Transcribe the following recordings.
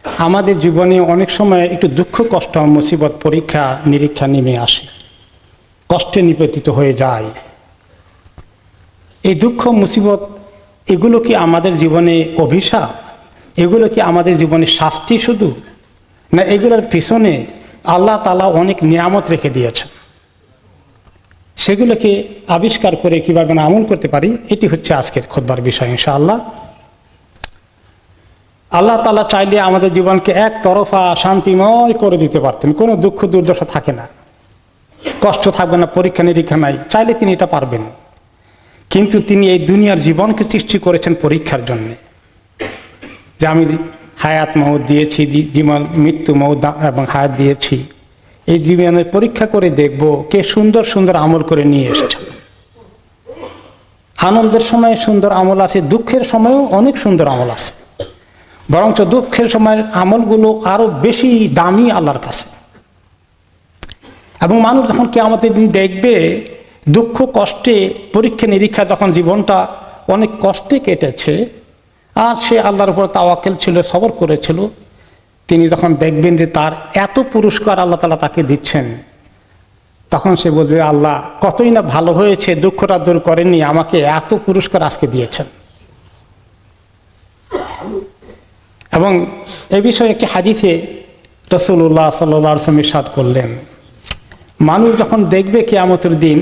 আমাদের জীবনে অনেক সময় একটু দুঃখ কষ্ট মুসিবত পরীক্ষা নিরীক্ষা নেমে আসে, কষ্টে নিপতিত হয়ে যায়। এই দুঃখ মুসিবত এগুলো কি আমাদের জীবনে অভিশাপ? এগুলো কি আমাদের জীবনে শাস্তি শুধু, না এগুলোর পিছনে আল্লাহ তাআলা অনেক নিয়ামত রেখে দিয়েছেন? সেগুলোকে আবিষ্কার করে কীভাবে আমল করতে পারি, এটি হচ্ছে আজকের খুতবার বিষয় ইনশাআল্লাহ। আল্লাহ তাআলা চাইলে আমাদের জীবনকে একতরফা শান্তিময় করে দিতে পারতেন, কোনো দুঃখ দুর্দশা থাকে না, কষ্ট থাকবে না, পরীক্ষা নিরীক্ষা নাই, চাইলে তিনি এটা পারবেন। কিন্তু তিনি এই দুনিয়ার জীবনকে সৃষ্টি করেছেন পরীক্ষার জন্য, যে আমি হায়াত মউত দিয়েছি, জীবন মৃত্যু মউত এবং হায়াত দিয়েছি, এই জীবনের পরীক্ষা করে দেখব কে সুন্দর সুন্দর আমল করে নিয়ে এসেছে। আনন্দের সময় সুন্দর আমল আছে, দুঃখের সময়ও অনেক সুন্দর আমল আছে, বরঞ্চ দুঃখের সময়ের আমলগুলো আরো বেশি দামি আল্লাহর কাছে। এবং মানুষ যখন কিয়ামতের দিন দেখবে দুঃখ কষ্টে পরীক্ষা নিরীক্ষা, যখন জীবনটা অনেক কষ্টে কেটেছে আর সে আল্লাহর উপর তাওয়াক্কুল ছিল, সবর করেছিল, তিনি যখন দেখবেন যে তার এত পুরস্কার আল্লাহ তাআলা তাকে দিচ্ছেন, তখন সে বলবে আল্লাহ কতই না ভালো হয়েছে, দুঃখটা দূর করেননি, আমাকে এত পুরস্কার আজকে দিয়েছেন। এবং এ বিষয়ে একটি হাদিসে রাসূলুল্লাহ সাল্লাল্লাহু আলাইহি ওয়াসাল্লাম ইরশাদ করলেন, মানুষ যখন দেখবে কিয়ামতের দিন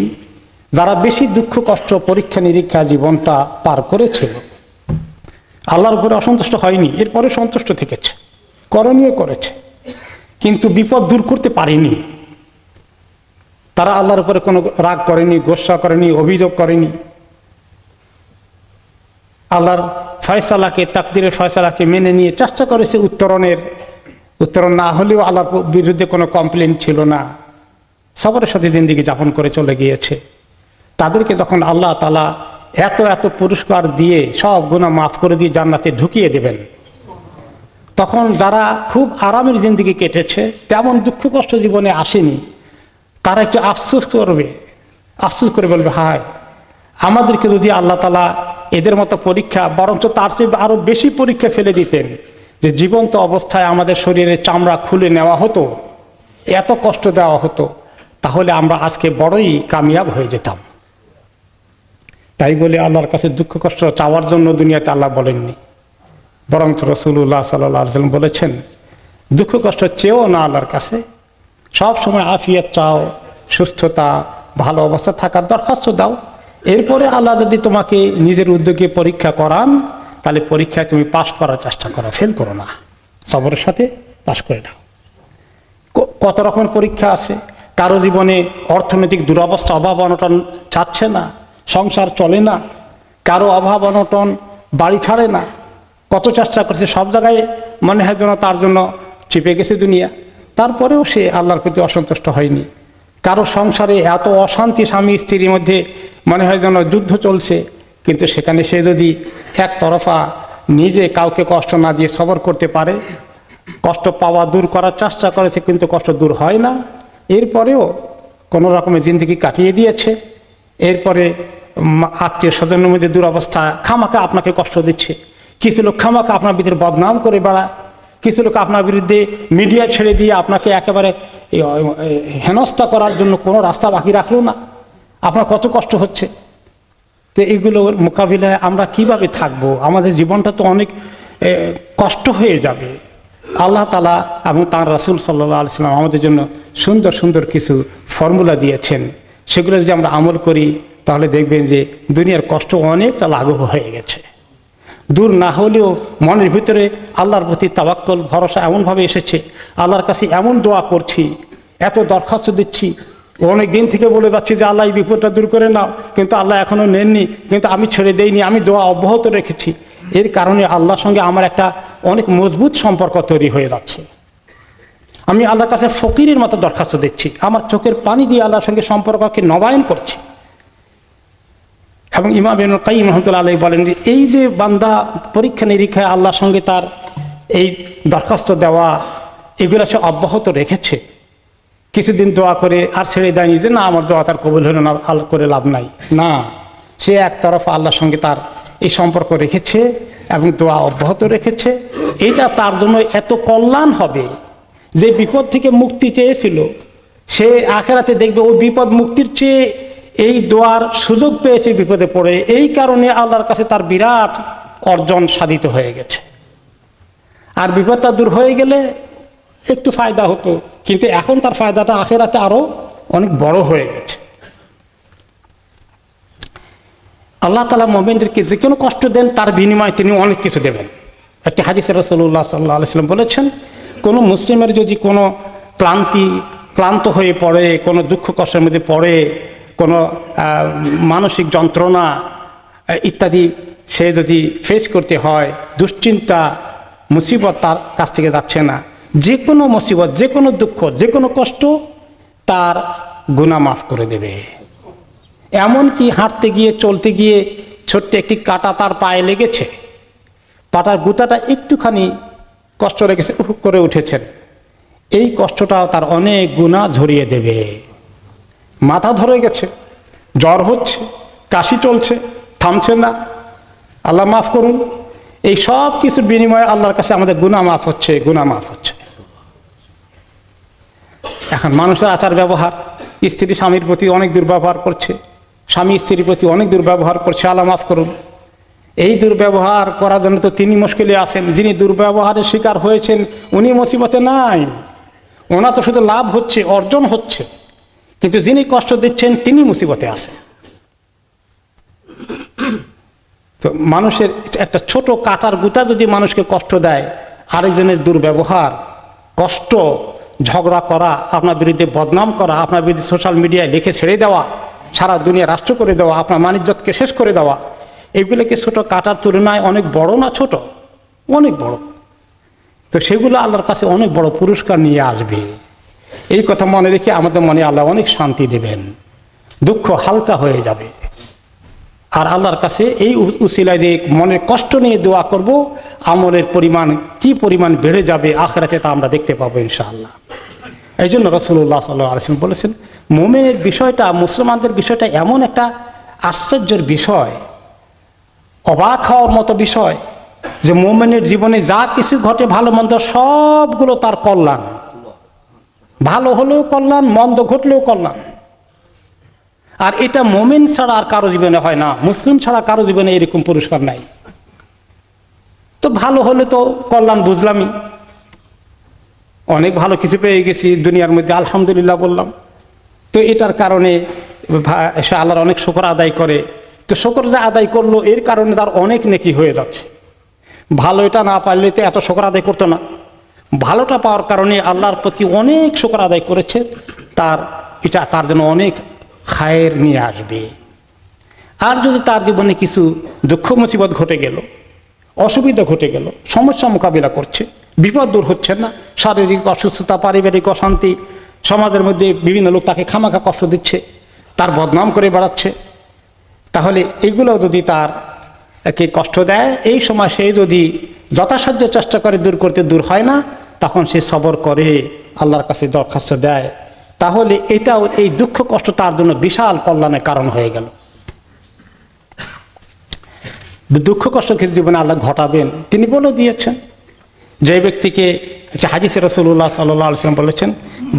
যারা বেশি দুঃখ কষ্ট পরীক্ষা নিরীক্ষা জীবনটা পার করেছিল, আল্লাহর উপরে অসন্তুষ্ট হয়নি, এরপরে সন্তুষ্ট থেকেছে, করণীয় করেছে, কিন্তু বিপদ দূর করতে পারেনি, তারা আল্লাহর উপরে কোনো রাগ করেনি, গোসা করেনি, অভিযোগ করেনি, আল্লাহর ফয়সালাকে, তাকদীরের ফয়সালাকে মেনে নিয়ে চেষ্টা করেছে উত্তরণ না হলেও আল্লাহর বিরুদ্ধে কোনো কমপ্লেন ছিল না, সবরের সাথে জিন্দেগি যাপন করে চলে গিয়েছে। তাদেরকে যখন আল্লাহ তাআলা এত এত পুরস্কার দিয়ে সব গুনাহ মাফ করে দিয়ে জান্নাতে ঢুকিয়ে দেবেন, তখন যারা খুব আরামের জিন্দেগি কেটেছে, তেমন দুঃখ কষ্ট জীবনে আসেনি, তারা একটু আফসোস করে বলবে হায়, আমাদেরকে যদি আল্লাহ তাআলা এদের মতো পরীক্ষা, বরঞ্চ তার চেয়ে আরো বেশি পরীক্ষা ফেলে দিতেন, যে জীবন্ত অবস্থায় আমাদের শরীরের চামড়া খুলে নেওয়া হতো, এত কষ্ট দেওয়া হতো, তাহলে আমরা আজকে বড়ই কামিয়াব হয়ে যেতাম। তাই বলে আল্লাহর কাছে দুঃখ কষ্ট চাওয়ার জন্য দুনিয়াতে আল্লাহ বলেননি, বরঞ্চ রাসূলুল্লাহ সাল্লাল্লাহু আলাইহি ওয়াসাল্লাম বলেছেন দুঃখ কষ্ট চেয়েও না আল্লাহর কাছে, সব সময় আফিয়ত চাও, সুস্থতা, ভালো অবস্থা থাকার দরখাস্ত দাও, এরপরে আল্লাহ যদি তোমাকে নিজের উদ্যোগে পরীক্ষা করান, তাহলে পরীক্ষায় তুমি পাশ করার চেষ্টা করো, ফেল করো না, সবরের সাথে পাশ করে নাও। কত রকমের পরীক্ষা আছে, কারো জীবনে অর্থনৈতিক দুরবস্থা, অভাব অনটন চাচ্ছে না, সংসার চলে না, কারো অভাব অনটন বাড়ি ছাড়ে না, কত চেষ্টা করছে, সব জায়গায় মনে হয় যেন তার জন্য চিপে গেছে দুনিয়া, তারপরেও সে আল্লাহর প্রতি অসন্তুষ্ট হয়নি। কারো সংসারে এত অশান্তি, স্বামী স্ত্রীর মধ্যে মনে হয় যেন যুদ্ধ চলছে, কিন্তু সেখানে সে যদি একতরফা নিজে কাউকে কষ্ট না দিয়ে সবর করতে পারে, কষ্ট পাওয়া দূর করার চেষ্টা করেছে কিন্তু কষ্ট দূর হয় না, এরপরেও কোনো রকমের জিন্দগি কাটিয়ে দিয়েছে, এরপরে আত্মীয় স্বজনের মধ্যে দুরবস্থা, খামাখা আপনাকে কষ্ট দিচ্ছে, কিছু লোক খামাখা আপনার বিরুদ্ধে বদনাম করে বেড়ায়, কিছু লোক আপনার বিরুদ্ধে মিডিয়া ছেড়ে দিয়ে আপনাকে একেবারে হেনস্থা করার জন্য কোনো রাস্তা বাকি রাখলো না, আপনার কত কষ্ট হচ্ছে। তো এগুলোর মোকাবিলায় আমরা কিভাবে থাকবো? আমাদের জীবনটা তো অনেক কষ্ট হয়ে যাবে। আল্লাহ তাআলা এবং তাঁর রাসূল সাল্লাল্লাহু আলাইহি ওয়াসাল্লাম আমাদের জন্য সুন্দর সুন্দর কিছু ফর্মুলা দিয়েছেন, সেগুলো যদি আমরা আমল করি তাহলে দেখবেন যে দুনিয়ার কষ্ট অনেকটা লাঘব হয়ে গেছে। দূর না হলেও মনের ভিতরে আল্লাহর প্রতি তাওয়াক্কুল, ভরসা এমনভাবে এসেছে, আল্লাহর কাছে এমন দোয়া করছি, এত দরখাস্ত দিচ্ছি, অনেক দিন থেকে বলে যাচ্ছি যে আল্লাহ এই বিপদটা দূর করে নাও, কিন্তু আল্লাহ এখনও নেননি, কিন্তু আমি ছেড়ে দেইনি, আমি দোয়া অব্যাহত রেখেছি। এর কারণে আল্লাহর সঙ্গে আমার একটা অনেক মজবুত সম্পর্ক তৈরি হয়ে যাচ্ছে। আমি আল্লাহর কাছে ফকিরের মতো দরখাস্ত দিচ্ছি, আমার চোখের পানি দিয়ে আল্লাহর সঙ্গে সম্পর্ককে নবায়ন করছি। এবং ইমাম ইবনুল কাইয়্যিম রাহমাতুল্লাহ আলাইহি বলেন যে এই যে বান্দা পরীক্ষা নিরীক্ষায় আল্লাহর সঙ্গে তার এই দরখাস্ত দেওয়া, এগুলো সে অব্যাহত রেখেছে, কিছুদিন দোয়া করে আর ছেড়ে দেয়নি যে না আমার দোয়া তার কবুল হলো না, আল্লাহ করে লাভ নাই, না, সে একতরফা আল্লাহর সঙ্গে তার এই সম্পর্ক রেখেছে এবং দোয়া অব্যাহত রেখেছে। এটা তার জন্য এত কল্যাণ হবে, যে বিপদ থেকে মুক্তি চেয়েছিল সে আখেরাতে দেখবে ওই বিপদ মুক্তির চেয়ে এই দোয়ার সুযোগ পেয়েছে বিপদে পড়ে, এই কারণে আল্লাহর কাছে তার বিরাট অর্জন সাধিত হয়ে গেছে। আর বিপদটা দূর হয়ে গেলে একটু ফায়দা হতো, কিন্তু এখন তার ফায়দাটা আখেরাতে আরো অনেক বড় হয়ে গেছে। আল্লাহ তাআলা মুমিনদেরকে যে কোনো কষ্ট দেন তার বিনিময়ে তিনি অনেক কিছু দেবেন। একটি হাদিসে রাসূলুল্লাহ সাল্লাল্লাহু আলাইহি ওয়াসাল্লাম বলেছেন, কোনো মুসলিমের যদি কোনো ক্লান্ত হয়ে পড়ে, কোনো দুঃখ কষ্টের মধ্যে পড়ে, কোনো মানসিক যন্ত্রণা ইত্যাদি সে যদি ফেস করতে হয়, দুশ্চিন্তা মুসিবত তার কাছ থেকে যাচ্ছে না, যে কোনো মুসিবত, যে কোনো দুঃখ, যে কোনো কষ্ট তার গুনাহ মাফ করে দেবে। এমনকি হাঁটতে গিয়ে চলতে গিয়ে ছোট্ট একটি কাঁটা তার পায়ে লেগেছে, পাটার গুতাটা একটুখানি কষ্ট লেগেছে, উহ করে উঠেছেন, এই কষ্টটাও তার অনেক গুনাহ ঝরিয়ে দেবে। মাথা ধরে গেছে, জ্বর হচ্ছে, কাশি চলছে, থামছে না, আল্লাহ মাফ করুন, এই সব কিছুর বিনিময়ে আল্লাহর কাছে আমাদের গুনাহ মাফ হচ্ছে, গুনাহ মাফ হচ্ছে। এখন মানুষের আচার ব্যবহার, স্ত্রী স্বামীর প্রতি অনেক দুর্ব্যবহার করছে, স্বামী স্ত্রীর প্রতি অনেক দুর্ব্যবহার করছে, আল্লাহ মাফ করুন। এই দুর্ব্যবহার করার জন্য তো তিনি মুশকিলে আছেন, যিনি দুর্ব্যবহারের শিকার হয়েছেন উনি মুসিবতে নাই, ওনার তো শুধু লাভ হচ্ছে, অর্জন হচ্ছে, কিন্তু যিনি কষ্ট দিচ্ছেন তিনি মুসিবতে আছেন। তো মানুষের একটা ছোট কাঁটার গুতা যদি মানুষকে কষ্ট দেয়, আরেকজনের দুর্ব্যবহার, কষ্ট, ঝগড়া করা, আপনার বিরুদ্ধে বদনাম করা, আপনার বিরুদ্ধে সোশ্যাল মিডিয়ায় লিখে ছেড়ে দেওয়া, সারা দুনিয়া রাষ্ট্র করে দেওয়া, আপনার মানিজ্যতকে শেষ করে দেওয়া, এগুলোকে ছোট কাঁটার তুলনায় অনেক বড় না ছোট? অনেক বড়। তো সেগুলো আল্লাহর কাছে অনেক বড় পুরস্কার নিয়ে আসবে। এই কথা মনে রেখে আমাদের মনে আল্লাহ অনেক শান্তি দেবেন, দুঃখ হালকা হয়ে যাবে। আর আল্লাহর কাছে এই উসিলায় যে মনের কষ্ট নিয়ে দোয়া করব, আমলের পরিমাণ কি পরিমাণ বেড়ে যাবে আখিরাতে তা আমরা দেখতে পাবো ইনশাআল্লাহ। এই জন্য রাসূলুল্লাহ সাল্লাল্লাহু আলাইহি ওয়াসাল্লাম বলেছেন, মুমিনের বিষয়টা, মুসলমানদের বিষয়টা এমন একটা আশ্চর্যের বিষয়, অবাক হওয়ার মতো বিষয়, যে মুমিনের জীবনে যা কিছু ঘটে ভালো মন্দ সবগুলো তার কল্যাণ। ভালো হলেও কল্যাণ, মন্দ ঘটলেও কল্যাণ। আর এটা মুমিন ছাড়া আর কারো জীবনে হয় না, মুসলিম ছাড়া কারো জীবনে এরকম পুরস্কার নাই। তো ভালো হলে তো কল্যাণ বুঝলামই, অনেক ভালো কিছু পেয়ে গেছি দুনিয়ার মধ্যে, আলহামদুলিল্লাহ বললাম। তো এটার কারণে সে আল্লাহর অনেক শুকর আদায় করে, তো শুকর যে আদায় করলো এর কারণে তার অনেক নেকি হয়ে যাচ্ছে। ভালো এটা না পারলে তো এত শুকর আদায় করতো না, ভালোটা পাওয়ার কারণে আল্লাহর প্রতি অনেক শুকর আদায় করেছে, এটা তার জন্য অনেক খায়ের নিয়ে আসবে। আর যদি তার জীবনে কিছু দুঃখ মুসিবত ঘটে গেল, অসুবিধা ঘটে গেল, সমস্যা মোকাবিলা করছে, বিপদ দূর হচ্ছে না, শারীরিক অসুস্থতা, পারিবারিক অশান্তি, সমাজের মধ্যে বিভিন্ন লোক তাকে খামাখা কষ্ট দিচ্ছে, তার বদনাম করে বেড়াচ্ছে, তাহলে এগুলো যদি তারকে কষ্ট দেয়, এই সময় সে যদি যথাসাধ্য চেষ্টা করে দূর করতে, দূর হয় না, তখন সে সবর করে আল্লাহর কাছে দরখাস্ত দেয়, তাহলে এটাও, এই দুঃখ কষ্ট তার জন্য বিশাল কল্যাণের কারণ হয়ে গেল। দুঃখ কষ্টকে জীবনে আল্লাহ ঘটাবেন তিনি বলে দিয়েছেন। যে ব্যক্তিকে, হাদিসে রাসূলুল্লাহ সাল্লাল্লাহু আলাইহি ওয়াসাল্লাম বলেছেন,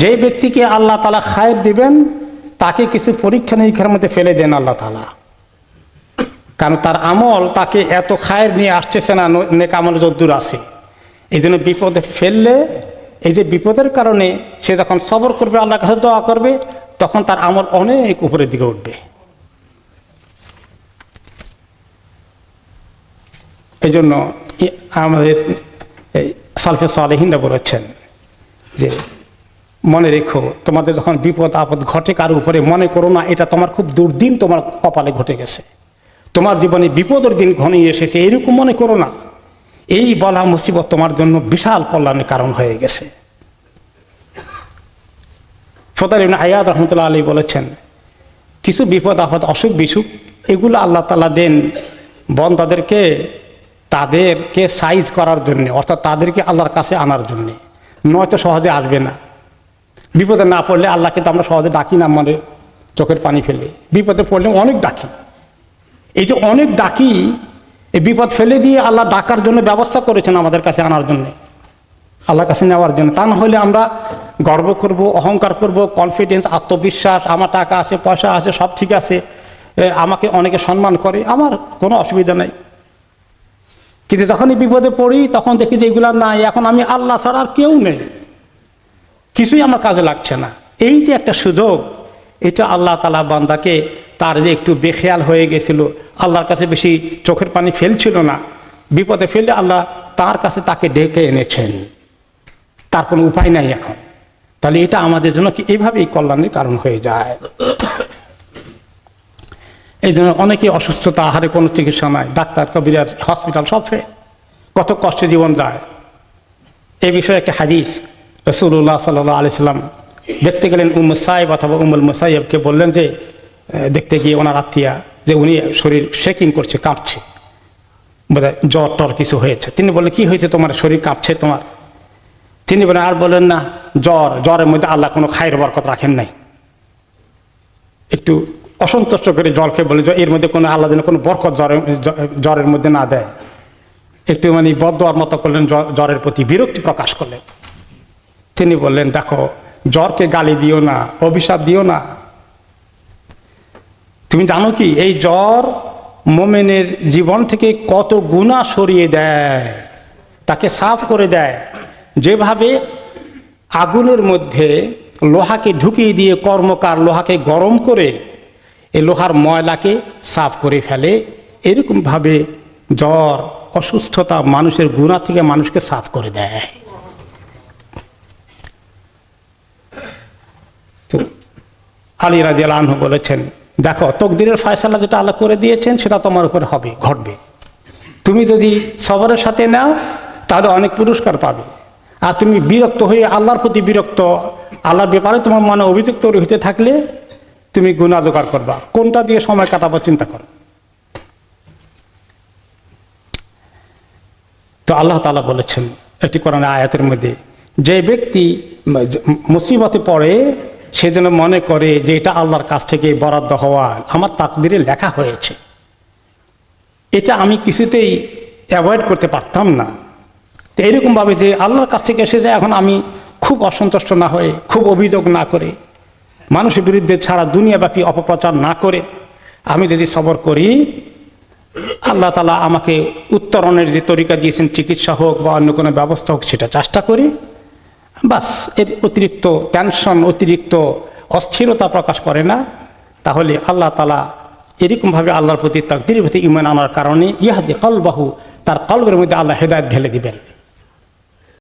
যে ব্যক্তিকে আল্লাহ তাআলা খায়ের দিবেন তাকে কিছু পরীক্ষা নিরীক্ষার মধ্যে ফেলে দেন আল্লাহ তাআলা, কারণ তার আমল তাকে এত খায়ের নিয়ে আসতেছে না, নেক আমল যদ্দূর আছে। এই জন্য বিপদে ফেললে, এই যে বিপদের কারণে সে যখন সবর করবে, আল্লাহর কাছে দোয়া করবে, তখন তার আমল অনেক উপরের দিকে উঠবে। এই জন্য আমাদের সালফে সালেহিনরা বলেছেন যে, মনে রেখো তোমাদের যখন বিপদ আপদ ঘটে কারো উপরে, মনে করো না এটা তোমার খুব দুর্দিন তোমার কপালে ঘটে গেছে, তোমার জীবনে বিপদের দিন ঘনিয়ে এসেছে, এরকম মনে করো না। এই বলা মুসিবত তোমার জন্য বিশাল কল্যাণের কারণ হয়ে গেছে। ফুদাইল ইবনে আয়াদ রাহমাতুল্লাহ আলাইহি বলেছেন, কিছু বিপদ আপদ, অসুখ বিসুখ, এগুলো আল্লাহ তাআলা দেন বান্দাদেরকে, তাদেরকে সাইজ করার জন্য, অর্থাৎ তাদেরকে আল্লাহর কাছে আনার জন্য, নয়তো সহজে আসবে না। বিপদে না পড়লে আল্লাহকে তো আমরা সহজে ডাকি না, মানে চোখের পানি ফেলে। বিপদে পড়লে অনেক ডাকি, এই যে অনেক ডাকি, এই বিপদ ফেলে দিয়ে আল্লাহ ডাকার জন্য ব্যবস্থা করেছেন আমাদের কাছে আনার জন্য, আল্লাহর কাছে নেওয়ার জন্য। তা না হলে আমরা গর্ব করব, অহংকার করব, কনফিডেন্স, আত্মবিশ্বাস, আমার টাকা আছে, পয়সা আছে, সব ঠিক আছে, আমাকে অনেকে সম্মান করে, আমার কোনো অসুবিধা নেই। কিন্তু যখনই বিপদে পড়ি তখন দেখি যে এগুলা নাই, এখন আমি আল্লাহ ছাড়া আর কেউ নেই, কিছুই আমার কাজে লাগছে না। এই যে একটা সুযোগ, এটা আল্লাহ তাআলা বান্দাকে, তার যে একটু বেখেয়াল হয়ে গেছিল, আল্লাহর কাছে বেশি চোখের পানি ফেলছিল না, বিপদে ফেলে আল্লাহ তার কাছে তাকে ডেকে এনেছেন, তার কোনো উপায় নাই এখন। তাহলে এটা আমাদের জন্য কি এইভাবেই কল্যাণের কারণ হয়ে যায়। এই জন্য অনেকে অসুস্থতা, আহারে কোনো চিকিৎসা নাই, ডাক্তার, কবিরাজ, হসপিটাল সব কত কষ্টে জীবন যায়। এই বিষয়ে একটা হাদিস, রাসূলুল্লাহ সাল্লাল্লাহু আলাইহি সাল্লাম দেখতে গেলেন উম্মে সাইব অথবা উম্মুল মুসাইয়্যিবকে, বললেন যে দেখতে গিয়ে ওনার আত্মীয়া যে উনি শরীর শেকিং করছে, কাঁপছে, বোধহয় জ্বর টর কিছু হয়েছে। তিনি বললেন কি হয়েছে তোমার, শরীর কাঁপছে তোমার? তিনি বলেন, আর বলেন না, জ্বরের মধ্যে আল্লাহ কোনো খায়ের বরকত রাখেন নাই। একটু অসন্তুষ্ট করে জলকে বলে এর মধ্যে কোনো আল্লাহ যেন কোনো বরকত জ্বরের মধ্যে না দেয়, একটু মানে বদদোয়ার মতো করলেন, জ্বরের প্রতি বিরক্তি প্রকাশ করলেন। তিনি বললেন, দেখো, জ্বরকে গালি দিও না, অভিশাপ দিও না। তুমি জানো কি এই জ্বর মুমিনের জীবন থেকে কত গুনাহ সরিয়ে দেয়, তাকে সাফ করে দেয়। যেভাবে আগুনের মধ্যে লোহাকে ঢুকিয়ে দিয়ে কর্মকার লোহাকে গরম করে এই লোহার ময়লাকে সাফ করে ফেলে, এরকমভাবে জ্বর, অসুস্থতা মানুষের গুনাহ থেকে মানুষকে সাফ করে দেয়। তো আলী রাদিয়াল্লাহু আনহু বলেছেন, দেখো, তকদিরের ফয়সালা যেটা আল্লাহ করে দিয়েছেন সেটা তোমার উপরে হবে, ঘটবে। তুমি যদি সবরের সাথে নাও তাহলে অনেক পুরস্কার পাবে। আর তুমি বিরক্ত হয়ে আল্লাহর প্রতি বিরক্ত, আল্লাহর ব্যাপারে তোমার মনে অভিযোগ তৈরি হতে থাকলে তুমি গুনাহ জোগাড় করবা। কোনটা দিয়ে সময় কাটাবো চিন্তা করো। তো আল্লাহ তাআলা বলেছেন একটি কোরআন আয়াতের মধ্যে, যে ব্যক্তি মুসিবতে পড়ে সে যেন মনে করে যে এটা আল্লাহর কাছ থেকে বরাদ্দ হওয়া, আমার তাকদিরে লেখা হয়েছে, এটা আমি কিছুতেই অ্যাভয়েড করতে পারতাম না। তো এরকমভাবে যে আল্লাহর কাছ থেকে এসে যায়, এখন আমি খুব অসন্তুষ্ট না হয়ে, খুব অভিযোগ না করে, মানুষের বিরুদ্ধে সারা দুনিয়াব্যাপী অপপ্রচার না করে আমি যদি সবর করি, আল্লাহ তাআলা আমাকে উত্তরণের যে তরিকা দিয়েছেন, চিকিৎসা হোক বা অন্য কোনো ব্যবস্থা হোক, সেটা চেষ্টা করি, বাস এর অতিরিক্ত টেনশন, অতিরিক্ত অস্থিরতা প্রকাশ করে না, তাহলে আল্লাহ তাআলা এরকমভাবে আল্লাহর প্রতি, তাকদীরের প্রতি ঈমান আনার কারণে ইয়াহদি কলবাহু, তার কলবের মধ্যে আল্লাহ হেদায়েত ঢেলে দিবেন।